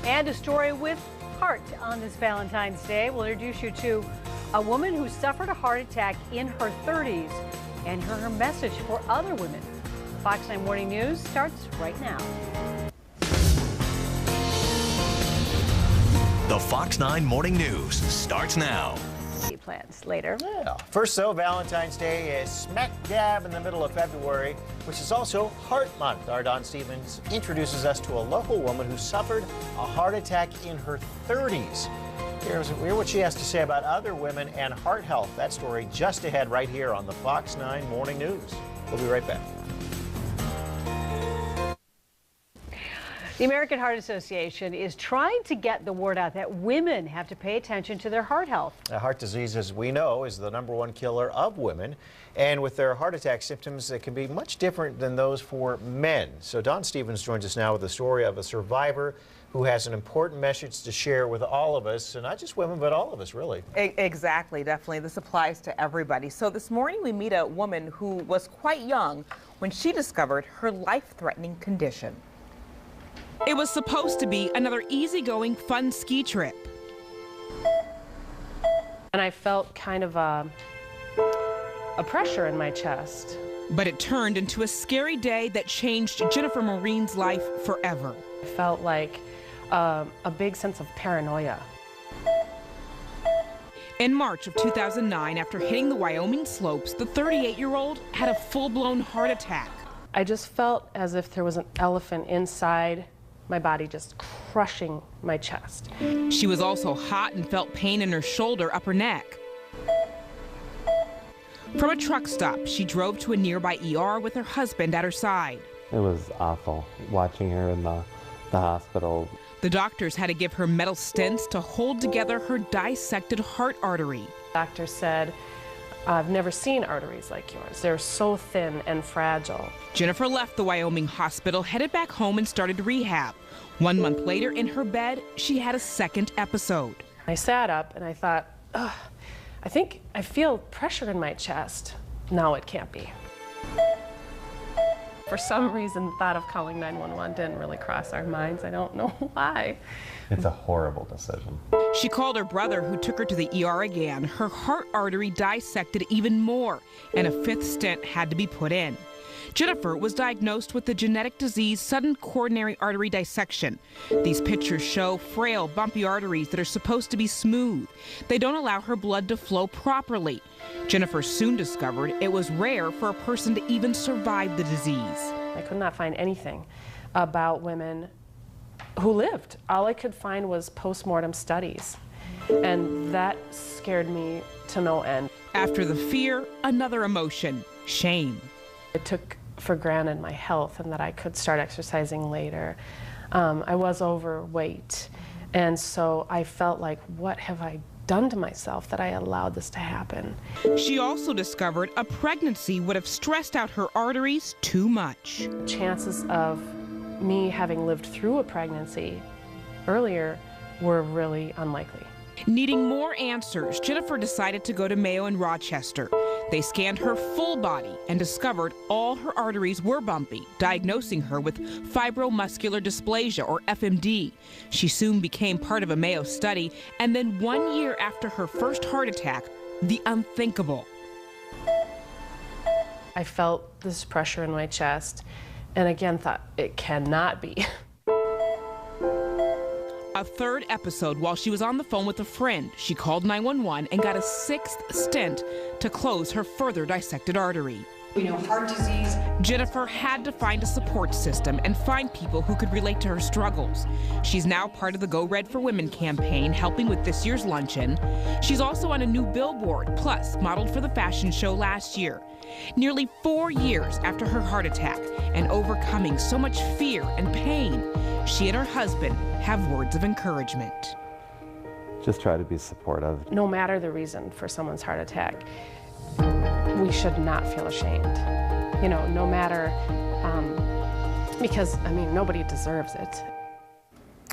And a story with heart on this Valentine's Day. We'll introduce you to a woman who suffered a heart attack in her 30s and her message for other women. Fox 9 Morning News starts right now. The Fox 9 Morning News starts now. Plans later. Yeah. First, though, Valentine's Day is smack dab in the middle of February, which is also Heart Month. Our Dawn Stevens introduces us to a local woman who suffered a heart attack in her 30s. Hear what she has to say about other women and heart health. That story just ahead right here on the Fox 9 Morning News. We'll be right back. The American Heart Association is trying to get the word out that women have to pay attention to their heart health. Heart disease, as we know, is the #1 killer of women. And with their heart attack symptoms, it can be much different than those for men. So Dawn Stevens joins us now with the story of a survivor who has an important message to share with all of us, and not just women, but all of us, really. Exactly, definitely. This applies to everybody. So this morning we meet a woman who was quite young when she discovered her life-threatening condition. It was supposed to be another easygoing, fun ski trip. And I felt kind of a pressure in my chest. But it turned into a scary day that changed Kearin Moreen's life forever. I felt like a big sense of paranoia. In March of 2009, after hitting the Wyoming slopes, the 38-year-old had a full-blown heart attack. I just felt as if there was an elephant inside my body, just crushing my chest. She was also hot and felt pain in her shoulder, up her neck. From a truck stop, she drove to a nearby ER with her husband at her side. It was awful watching her in the hospital. The doctors had to give her metal stents to hold together her dissected heart artery. Doctor said, "I've never seen arteries like yours. They're so thin and fragile." Jennifer left the Wyoming hospital, headed back home and started rehab. 1 month later, in her bed, she had a second episode. I sat up and I thought, ugh, I think I feel pressure in my chest. No, it can't be. For some reason, the thought of calling 911 didn't really cross our minds. I don't know why. It's a horrible decision. She called her brother, who took her to the ER again. Her heart artery dissected even more, and a 5th stent had to be put in. Jennifer was diagnosed with the genetic disease sudden coronary artery dissection. These pictures show frail, bumpy arteries that are supposed to be smooth. They don't allow her blood to flow properly. Jennifer soon discovered it was rare for a person to even survive the disease. I could not find anything about women who lived. All I could find was postmortem studies, and that scared me to no end. After the fear, another emotion, shame. I took for granted my health and that I could start exercising later. I was overweight, and so I felt like, what have I done to myself that I allowed this to happen? She also discovered a pregnancy would have stressed out her arteries too much. Chances of me having lived through a pregnancy earlier were really unlikely. Needing more answers, Jennifer decided to go to Mayo in Rochester. They scanned her full body and discovered all her arteries were bumpy, diagnosing her with fibromuscular dysplasia, or FMD. She soon became part of a Mayo study, and then 1 year after her first heart attack, the unthinkable. I felt this pressure in my chest, and again thought, it cannot be. A third episode, while she was on the phone with a friend, she called 911 and got a 6th stent to close her further dissected artery. We know heart disease. Jennifer had to find a support system and find people who could relate to her struggles. She's now part of the Go Red for Women campaign, helping with this year's luncheon. She's also on a new billboard, plus modeled for the fashion show last year. Nearly 4 years after her heart attack and overcoming so much fear and pain, she and her husband have words of encouragement. Just try to be supportive. No matter the reason for someone's heart attack, we should not feel ashamed. You know, no matter, because, I mean, nobody deserves it.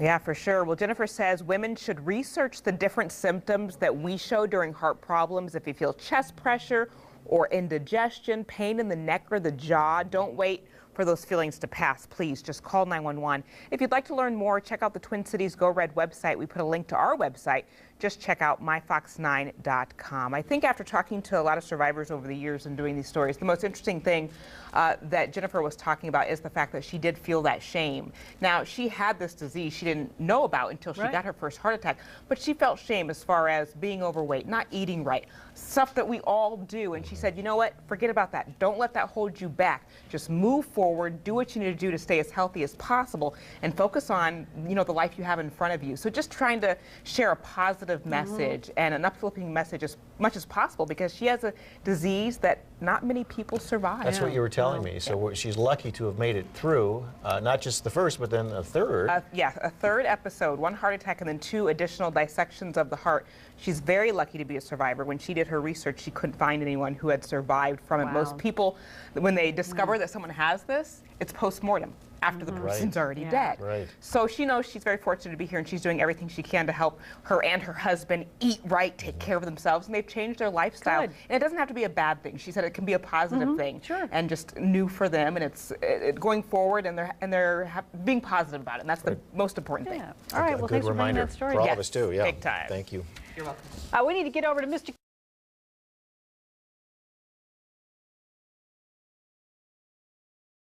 Yeah, for sure. Well, Jennifer says women should research the different symptoms that we show during heart problems. If you feel chest pressure or indigestion, pain in the neck or the jaw, don't wait for those feelings to pass, please just call 911. If you'd like to learn more, check out the Twin Cities Go Red website. We put a link to our website. Just check out myfox9.com. I think after talking to a lot of survivors over the years and doing these stories, the most interesting thing that Jennifer was talking about is the fact that she did feel that shame. Now, she had this disease she didn't know about until she got her first heart attack, but she felt shame as far as being overweight, not eating right, stuff that we all do. And she said, you know what, forget about that. Don't let that hold you back. Just move forward, do what you need to do to stay as healthy as possible, and focus on, you know, the life you have in front of you. So just trying to share a positive message and an uplifting message as much as possible, because she has a disease that not many people survive. That's what you were telling me. So she's lucky to have made it through, not just the first, but then a third. Yeah, a third episode, 1 heart attack, and then 2 additional dissections of the heart. She's very lucky to be a survivor. When she did her research, she couldn't find anyone who had survived from it. Most people, when they discover that someone has this, it's post-mortem, after the person's already dead. So she knows she's very fortunate to be here, and she's doing everything she can to help her and her husband eat right, take care of themselves, and they've changed their lifestyle. And it doesn't have to be a bad thing. She said it can be a positive thing, and just new for them, and it's going forward, and they're being positive about it, and that's the most important thing. All right, well, thanks for bringing that story. For all of us too, yeah. Big time. Thank you. You're welcome. We need to get over to Mr.